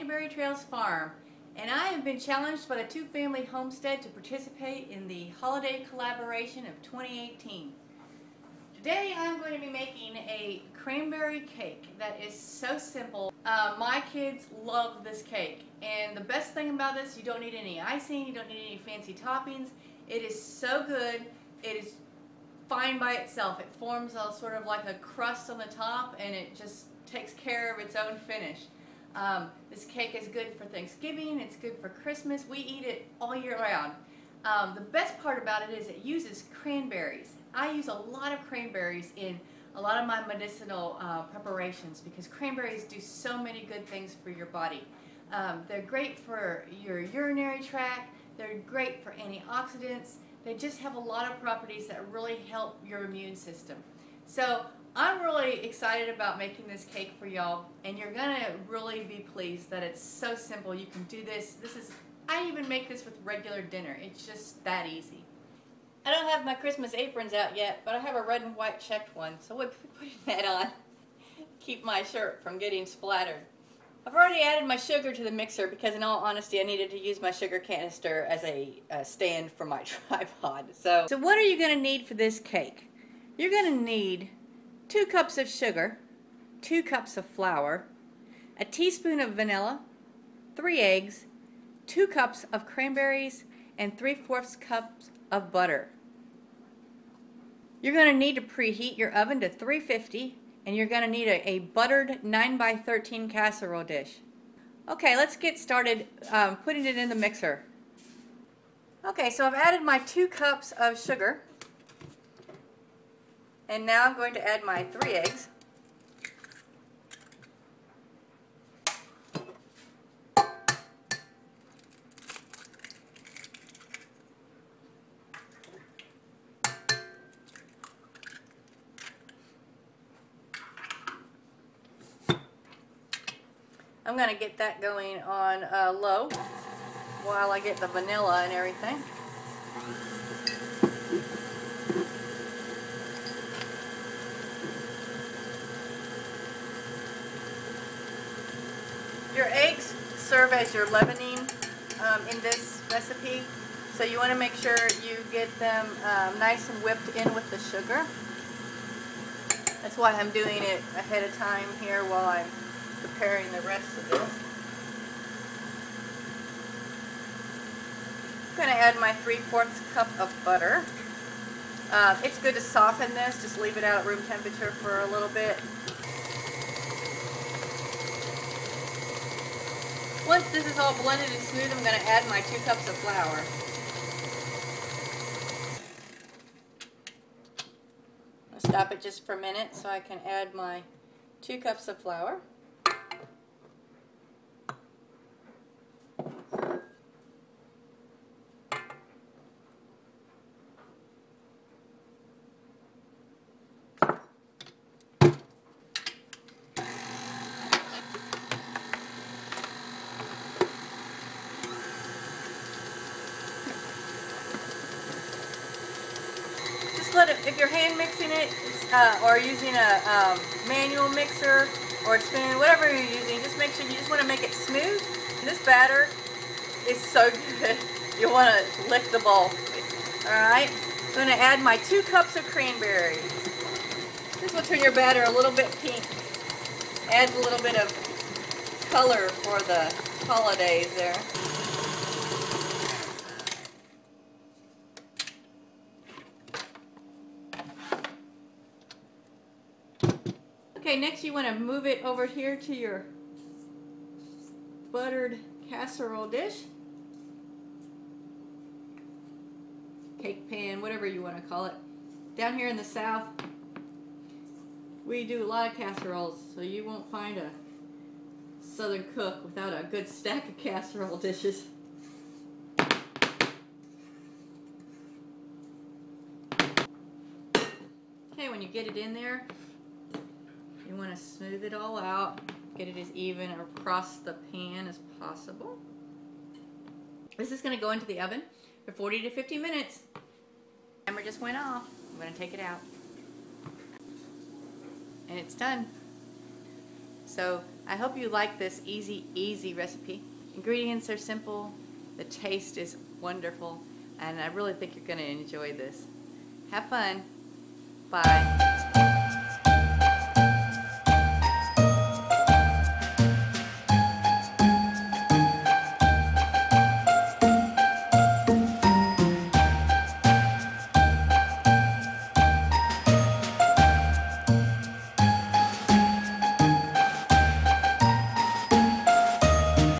Canterbury Trails Farm, and I have been challenged by the Two Family Homestead to participate in the holiday collaboration of 2018. Today I'm going to be making a cranberry cake that is so simple. My kids love this cake, and the best thing about this, you don't need any icing, you don't need any fancy toppings. It is so good. It is fine by itself. It forms a sort of like a crust on the top, and it just takes care of its own finish. This cake is good for Thanksgiving, it's good for Christmas. We eat it all year round. The best part about it is it uses cranberries. I use a lot of cranberries in a lot of my medicinal preparations because cranberries do so many good things for your body. They're great for your urinary tract, they're great for antioxidants, they just have a lot of properties that really help your immune system. So I'm really excited about making this cake for y'all, and you're gonna really be pleased that it's so simple. You can do this. I even make this with regular dinner. It's just that easy. I don't have my Christmas aprons out yet, but I have a red and white checked one, so we'll be putting that on. Keep my shirt from getting splattered. I've already added my sugar to the mixer because, in all honesty, I needed to use my sugar canister as a stand for my tripod. So what are you going to need for this cake? You're going to need 2 cups of sugar, 2 cups of flour, a teaspoon of vanilla, 3 eggs, 2 cups of cranberries, and 3/4 cups of butter. You're going to need to preheat your oven to 350, and you're going to need a buttered 9x13 casserole dish. Okay, let's get started putting it in the mixer. Okay, so I've added my 2 cups of sugar, and now I'm going to add my 3 eggs. I'm going to get that going on low while I get the vanilla and everything. Your eggs serve as your leavening in this recipe, so you want to make sure you get them nice and whipped in with the sugar. That's why I'm doing it ahead of time here while I'm preparing the rest of this. I'm going to add my 3/4 cup of butter. It's good to soften this, just leave it out at room temperature for a little bit. Once this is all blended and smooth, I'm going to add my 2 cups of flour. I'll stop it just for a minute so I can add my 2 cups of flour. If you're hand mixing it or using a manual mixer or a spoon, whatever you're using, just make sure you just want to make it smooth. This batter is so good. You want to lick the bowl. Alright, I'm going to add my 2 cups of cranberries. This will turn your batter a little bit pink. Adds a little bit of color for the holidays there. Okay, next you want to move it over here to your buttered casserole dish. Cake pan, whatever you want to call it. Down here in the South, we do a lot of casseroles, so you won't find a Southern cook without a good stack of casserole dishes. Okay, when you get it in there, you want to smooth it all out, get it as even across the pan as possible. This is going to go into the oven for 40 to 50 minutes. Timer just went off. I'm going to take it out. And it's done. So I hope you like this easy recipe. Ingredients are simple, the taste is wonderful, and I really think you're going to enjoy this. Have fun. Bye.